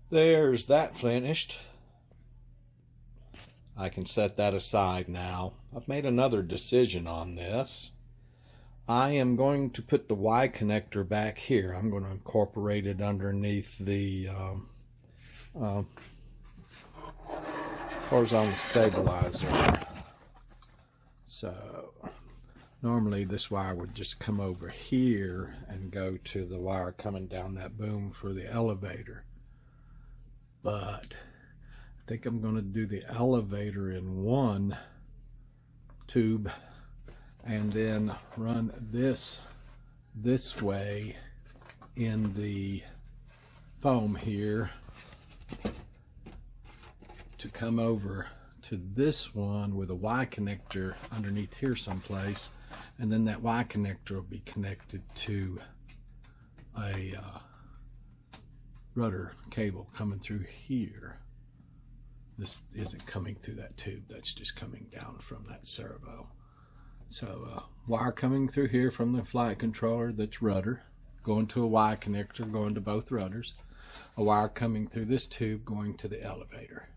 There's that finished. I can set that aside now. I've made another decision on this. I am going to put the Y connector back here. I'm going to incorporate it underneath the horizontal stabilizer. So normally this wire would just come over here and go to the wire coming down that boom for the elevator. But I think I'm going to do the elevator in one tube and then run this way in the foam here to come over to this one with a Y connector underneath here someplace, and then that Y connector will be connected to a rudder cable coming through here. This isn't coming through that tube, that's just coming down from that servo. So wire coming through here from the flight controller, that's rudder, going to a Y connector, going to both rudders. A wire coming through this tube, going to the elevator.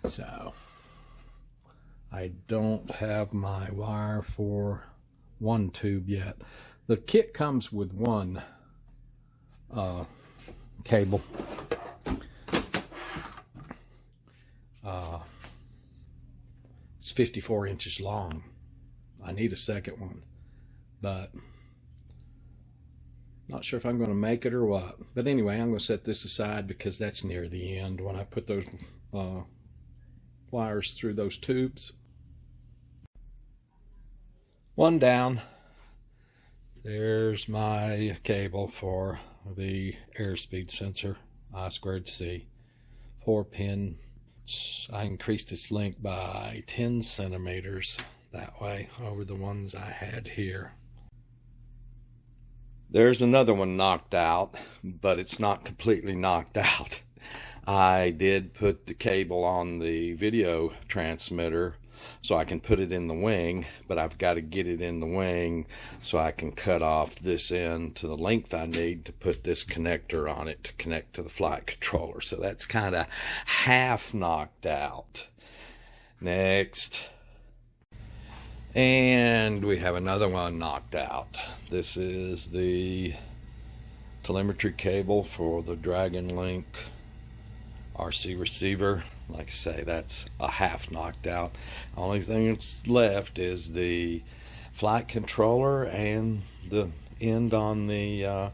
So I don't have my wire for one tube yet. The kit comes with one cable. It's 54 inches long. I need a second one, but not sure if I'm going to make it or what. But anyway, I'm going to set this aside because that's near the end when I put those wires through those tubes. One down. There's my cable for the airspeed sensor, I2C. 4-pin. I increased its length by 10 centimeters that way over the ones I had here. There's another one knocked out, but it's not completely knocked out. I did put the cable on the video transmitter so I can put it in the wing, but I've got to get it in the wing so I can cut off this end to the length I need to put this connector on it to connect to the flight controller. So that's kind of half knocked out. Next. And we have another one knocked out. This is the telemetry cable for the Dragon Link RC receiver. Like I say, that's a half knocked out. Only thing that's left is the flight controller and the end on the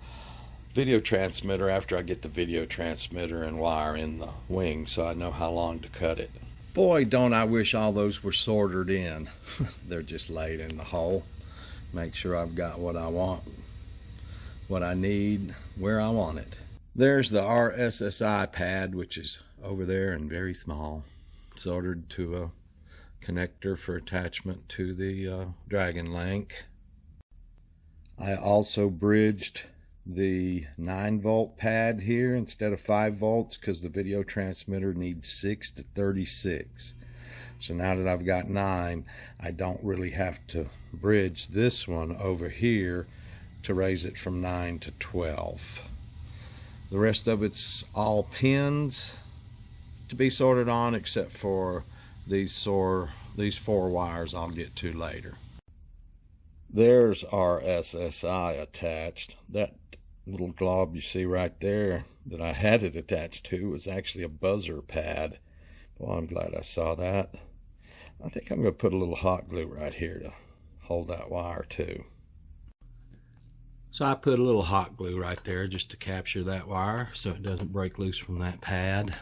video transmitter after I get the video transmitter and wire in the wing so I know how long to cut it. Boy, don't I wish all those were soldered in. They're just laid in the hole. Make sure I've got what I want, what I need, where I want it. There's the RSSI pad, which is over there and very small, soldered to a connector for attachment to the Dragon Link. I also bridged the 9-volt pad here instead of 5 volts because the video transmitter needs 6 to 36. So now that I've got 9, I don't really have to bridge this one over here to raise it from 9 to 12. The rest of it's all pins to be sorted on except for these 4 wires I'll get to later. There's our SSI attached. That little glob you see right there that I had it attached to was actually a buzzer pad. Well, I'm glad I saw that. I think I'm going to put a little hot glue right here to hold that wire too. So I put a little hot glue right there just to capture that wire so it doesn't break loose from that pad.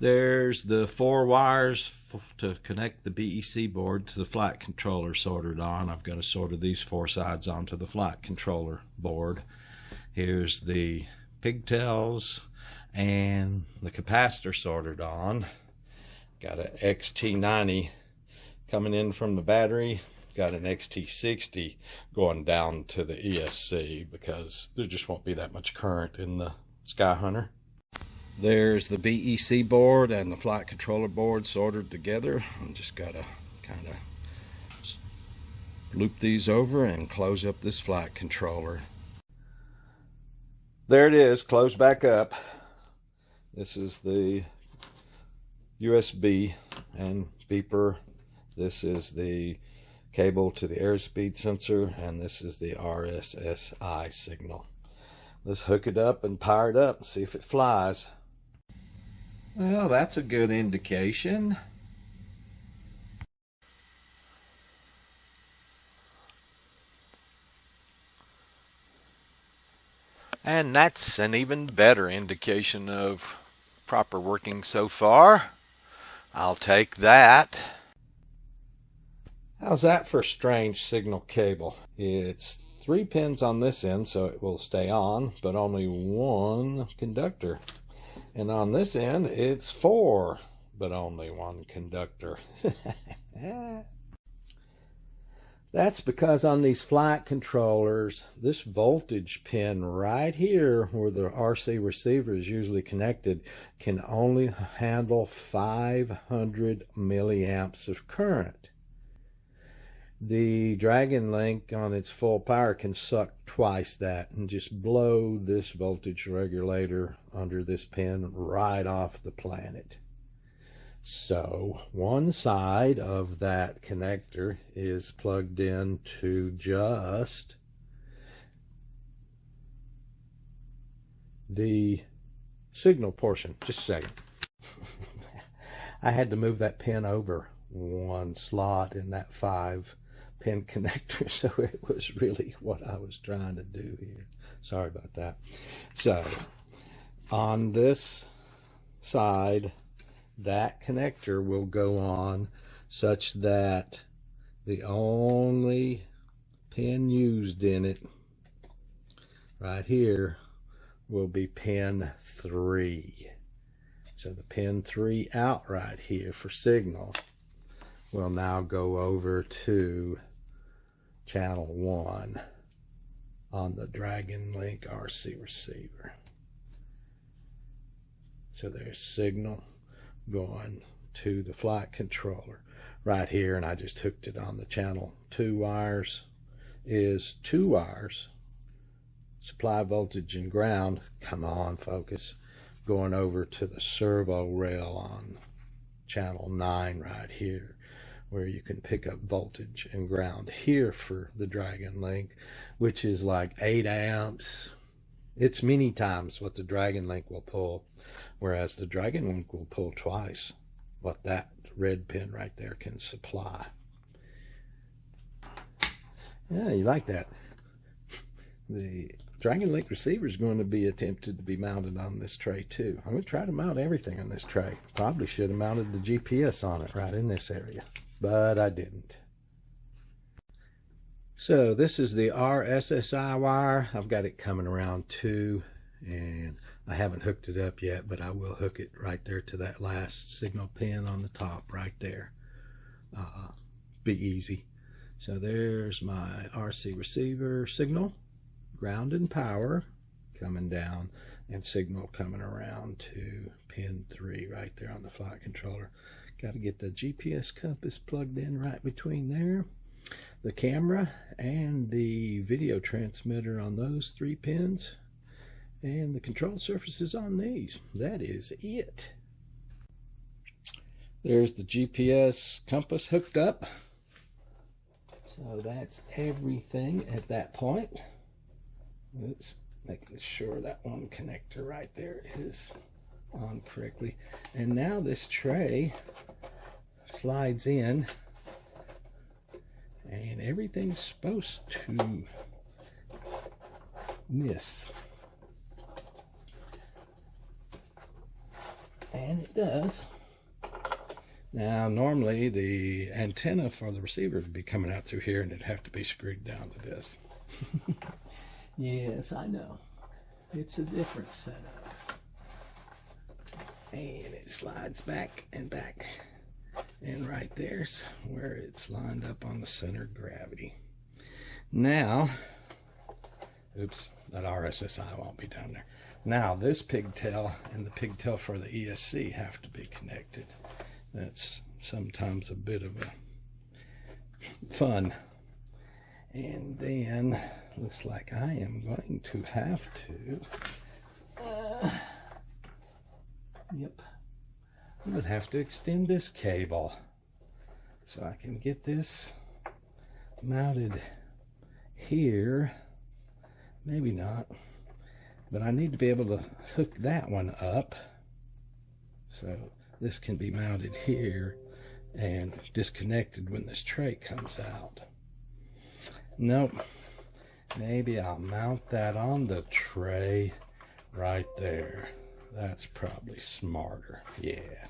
There's the 4 wires to connect the BEC board to the flight controller soldered on. I've got to solder these 4 sides onto the flight controller board. Here's the pigtails and the capacitor soldered on. Got an XT90 coming in from the battery. Got an XT60 going down to the ESC because there just won't be that much current in the SkyHunter. There's the BEC board and the flight controller board soldered together. I just gotta kind of loop these over and close up this flight controller. There it is, closed back up. This is the USB and beeper. This is the cable to the airspeed sensor, and this is the RSSI signal. Let's hook it up and power it up and see if it flies. Well, that's a good indication. And that's an even better indication of proper working so far. I'll take that. How's that for strange signal cable? It's 3 pins on this end, so it will stay on, but only 1 conductor. And on this end, it's 4, but only 1 conductor. That's because on these flight controllers, this voltage pin right here where the RC receiver is usually connected can only handle 500 milliamps of current. The Dragon Link on its full power can suck twice that and just blow this voltage regulator under this pin right off the planet. So one side of that connector is plugged in to just the signal portion. Just a second. I had to move that pin over 1 slot in that 5-pin connector, so it was really what I was trying to do here. Sorry about that. So on this side, that connector will go on such that the only pin used in it right here will be pin 3. So the pin 3 out right here for signal will now go over to channel 1 on the Dragon Link RC receiver. So there's signal going to the flight controller right here, and I just hooked it on the channel 2 wires. Is 2 wires, supply voltage and ground, come on focus, going over to the servo rail on channel 9 right here, where you can pick up voltage and ground here for the Dragon Link, which is like 8 amps. It's many times what the Dragon Link will pull, whereas the Dragon Link will pull twice what that red pin right there can supply. Yeah, you like that. The Dragon Link receiver is going to be attempted to be mounted on this tray too. I'm going to try to mount everything on this tray. Probably should have mounted the GPS on it right in this area, but I didn't. So this is the RSSI wire. I've got it coming around too, and I haven't hooked it up yet, but I will hook it right there to that last signal pin on the top right there. Be easy. So there's my RC receiver signal, ground and power coming down, and signal coming around to pin 3 right there on the flight controller. Got to get the GPS compass plugged in right between there, the camera and the video transmitter on those 3 pins, and the control surfaces on these. That is it. There's the GPS compass hooked up. So that's everything at that point. Oops, making sure that one connector right there is on correctly. And now this tray slides in, and everything's supposed to miss. And it does. Now normally the antenna for the receiver would be coming out through here, and it'd have to be screwed down to this. Yes, I know. It's a different setup. And it slides back and back. And right there's where it's lined up on the center of gravity. Now, oops, that RSSI won't be down there. Now this pigtail and the pigtail for the ESC have to be connected. That's sometimes a bit of a fun. And then looks like I am going to have to, yep, I'm going to have to extend this cable so I can get this mounted here. Maybe not, but I need to be able to hook that one up so this can be mounted here and disconnected when this tray comes out. Nope, maybe I'll mount that on the tray right there. That's probably smarter. Yeah.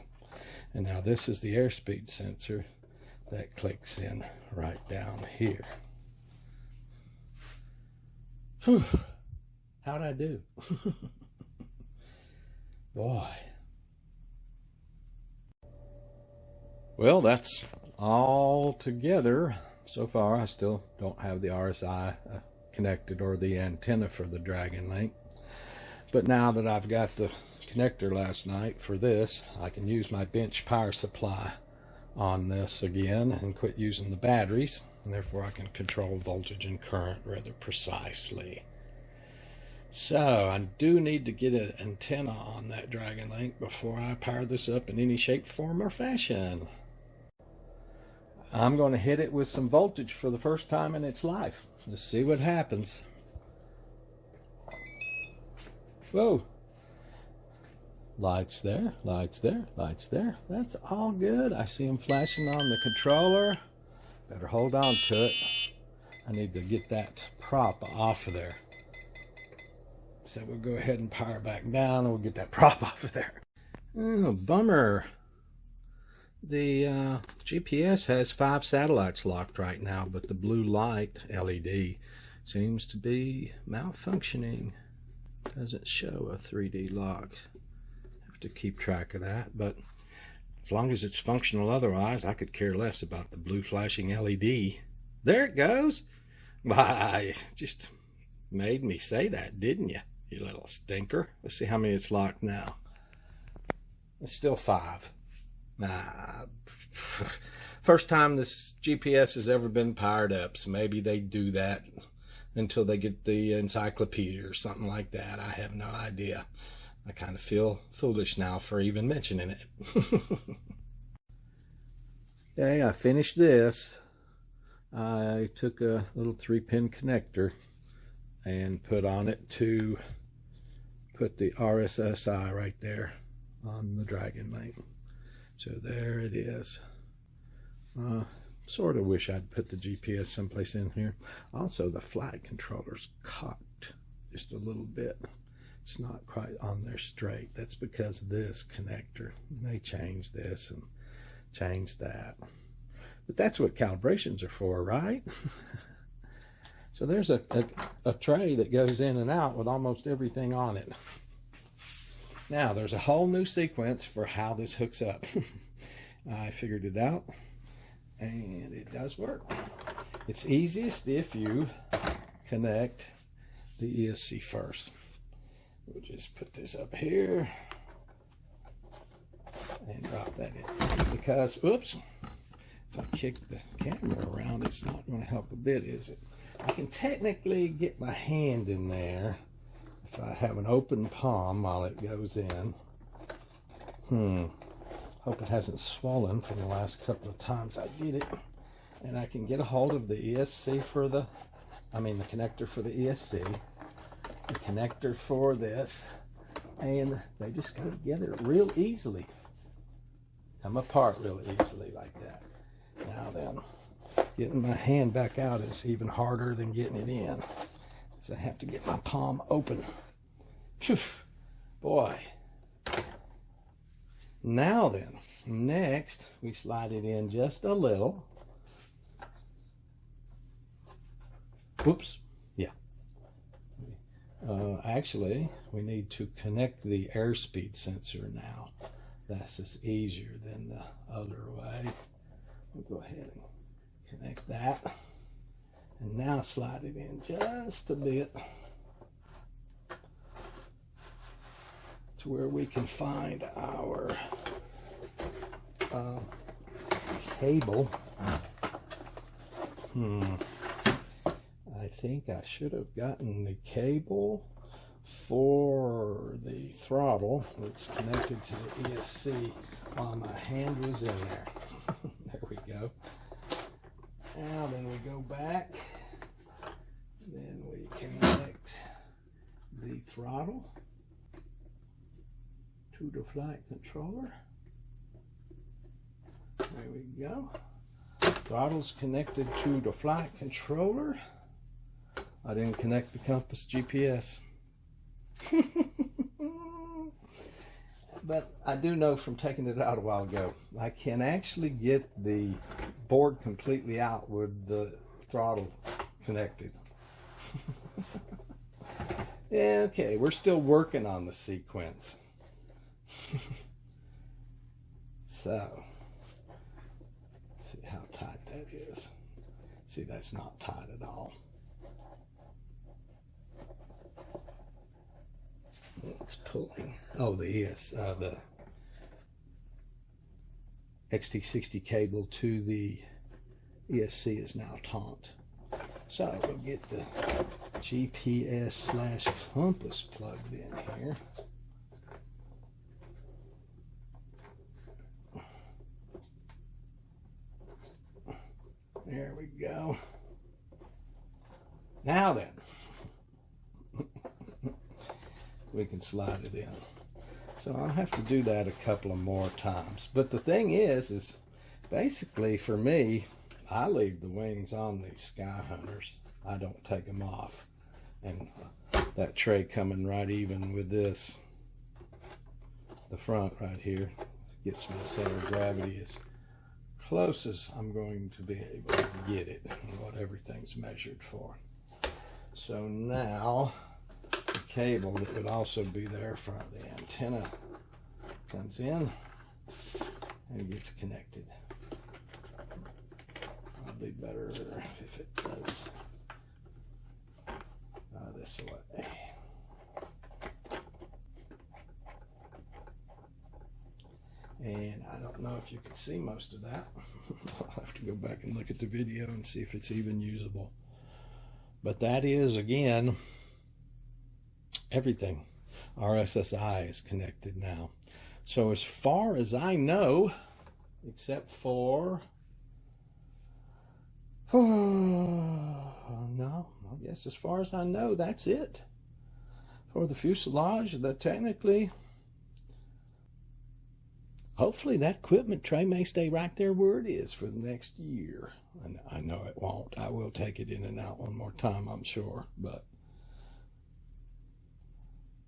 And now this is the airspeed sensor that clicks in right down here. Whew. How'd I do? Boy. Well, that's all together. So far, I still don't have the RSI connected or the antenna for the Dragon Link. But now that I've got the connector last night for this, I can use my bench power supply on this again and quit using the batteries, and therefore I can control voltage and current rather precisely. So I do need to get an antenna on that Dragon Link before I power this up in any shape, form, or fashion. I'm going to hit it with some voltage for the first time in its life. Let's see what happens. Whoa. Lights there, lights there, lights there. That's all good. I see them flashing on the controller. Better hold on to it. I need to get that prop off of there. So we'll go ahead and power back down and we'll get that prop off of there. Oh, bummer. The GPS has 5 satellites locked right now, but the blue light LED seems to be malfunctioning. Doesn't show a 3D lock. Have to keep track of that, but as long as it's functional otherwise, I could care less about the blue flashing LED. There it goes. Why, just made me say that, didn't you, you little stinker? Let's see how many it's locked now. It's still 5. Nah, first time this GPS has ever been powered up, so maybe they do that until they get the encyclopedia or something like that. I have no idea. I kind of feel foolish now for even mentioning it. Okay, I finished this. I took a little 3-pin connector and put on it to put the RSSI right there on the Dragon Link. So there it is. Sort of wish I'd put the GPS someplace in here. Also, the flight controller's cocked just a little bit. It's not quite on there straight. That's because of this connector. They changed this and changed that. But that's what calibrations are for, right? So there's a tray that goes in and out with almost everything on it. Now, there's a whole new sequence for how this hooks up. I figured it out, and it does work. It's easiest if you connect the ESC first. We'll just put this up here and drop that in. Because, oops, if I kick the camera around, it's not going to help a bit, is it? I can technically get my hand in there if I have an open palm while it goes in. Hope it hasn't swollen from the last couple of times I did it. And I can get a hold of the ESC for the connector for the ESC, the connector for this, and they just go together real easily. Come apart real easily like that. Now then, getting my hand back out is even harder than getting it in. So I have to get my palm open. Phew, boy. Now then, next we slide it in just a little. Whoops, yeah. Actually, we need to connect the airspeed sensor now. This is easier than the other way. We'll go ahead and connect that. And now slide it in just a bit to where we can find our cable. I think I should have gotten the cable for the throttle that's connected to the ESC while my hand was in there. There we go. Now then we go back, then we connect the throttle to the flight controller. There we go. Throttle's connected to the flight controller. I didn't connect the compass GPS. But I do know from taking it out a while ago, I can actually get the board completely out with the throttle connected. Yeah, okay, we're still working on the sequence. So, see how tight that is. See, that's not tight at all. It's pulling. Oh, the XT60 cable to the ESC is now taut. So we'll get the GPS/compass plugged in here. There we go. Now then, we can slide it in. So I'll have to do that a couple of more times. But the thing is basically for me, I leave the wings on these SkyHunters. I don't take them off. And that tray coming right even with this, the front right here, gets my center of gravity as close as I'm going to be able to get it, what everything's measured for. So now the cable that would also be there for the antenna comes in and gets connected. It'll be better if it does this way. And I don't know if you can see most of that. I'll have to go back and look at the video and see if it's even usable. But that is, again, everything. RSSI is connected now. So as far as I know, except for, no, I guess as far as I know, that's it. For the fuselage, that technically, hopefully that equipment tray may stay right there where it is for the next year. And I know it won't. I will take it in and out one more time, I'm sure. But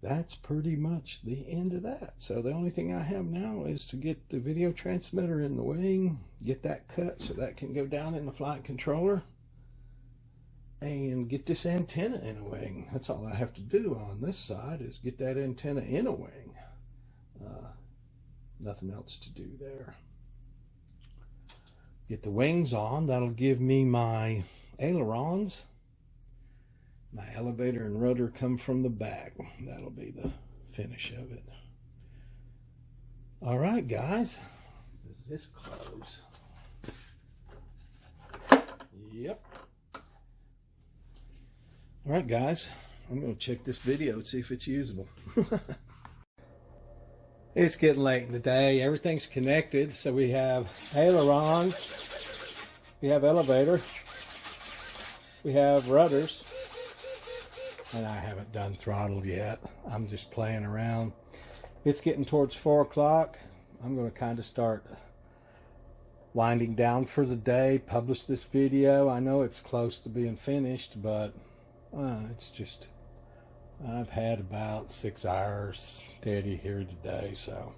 that's pretty much the end of that. So the only thing I have now is to get the video transmitter in the wing, get that cut so that can go down in the flight controller, and get this antenna in a wing. That's all I have to do on this side, is get that antenna in a wing. Nothing else to do there. Get the wings on. That'll give me my ailerons. My elevator and rudder come from the back. That'll be the finish of it. All right, guys. Does this close? Yep. All right, guys. I'm going to check this video and see if it's usable. It's getting late in the day. Everything's connected. So we have ailerons. We have elevator. We have rudders. And I haven't done throttle yet. I'm just playing around. It's getting towards 4 o'clock. I'm going to kind of start winding down for the day, publish this video. I know it's close to being finished, but it's just, I've had about 6 hours steady here today, so.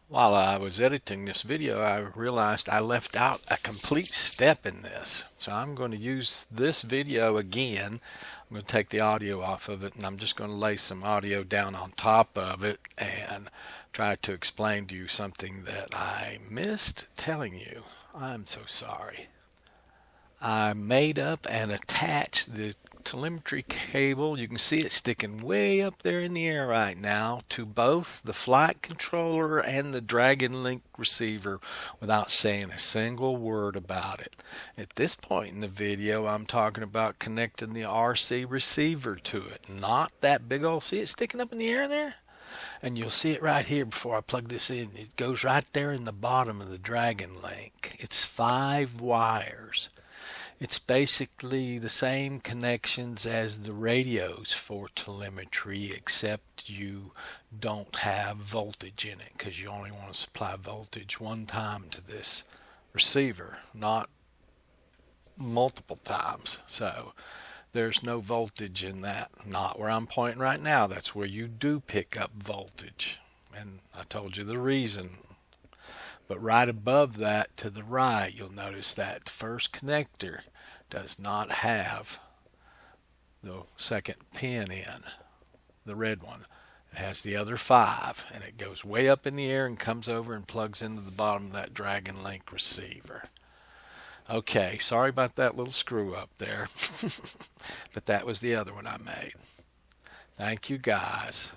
While I was editing this video, I realized I left out a complete step in this. So I'm going to use this video again. I'm going to take the audio off of it, and I'm just going to lay some audio down on top of it and try to explain to you something that I missed telling you. I'm so sorry. I made up and attached the telemetry cable. You can see it sticking way up there in the air right now to both the flight controller and the Dragon Link receiver without saying a single word about it. At this point in the video, I'm talking about connecting the RC receiver to it, not that big old, see it sticking up in the air there? And you'll see it right here before I plug this in. It goes right there in the bottom of the Dragon Link. It's 5 wires. It's basically the same connections as the radios for telemetry, except you don't have voltage in it because you only want to supply voltage one time to this receiver, not multiple times. So there's no voltage in that. Not where I'm pointing right now. That's where you do pick up voltage. And I told you the reason. But right above that to the right, you'll notice that the first connector does not have the second pin in, the red one. It has the other 5, and it goes way up in the air and comes over and plugs into the bottom of that Dragon Link receiver. Okay, sorry about that little screw up there, but that was the other one I made. Thank you guys.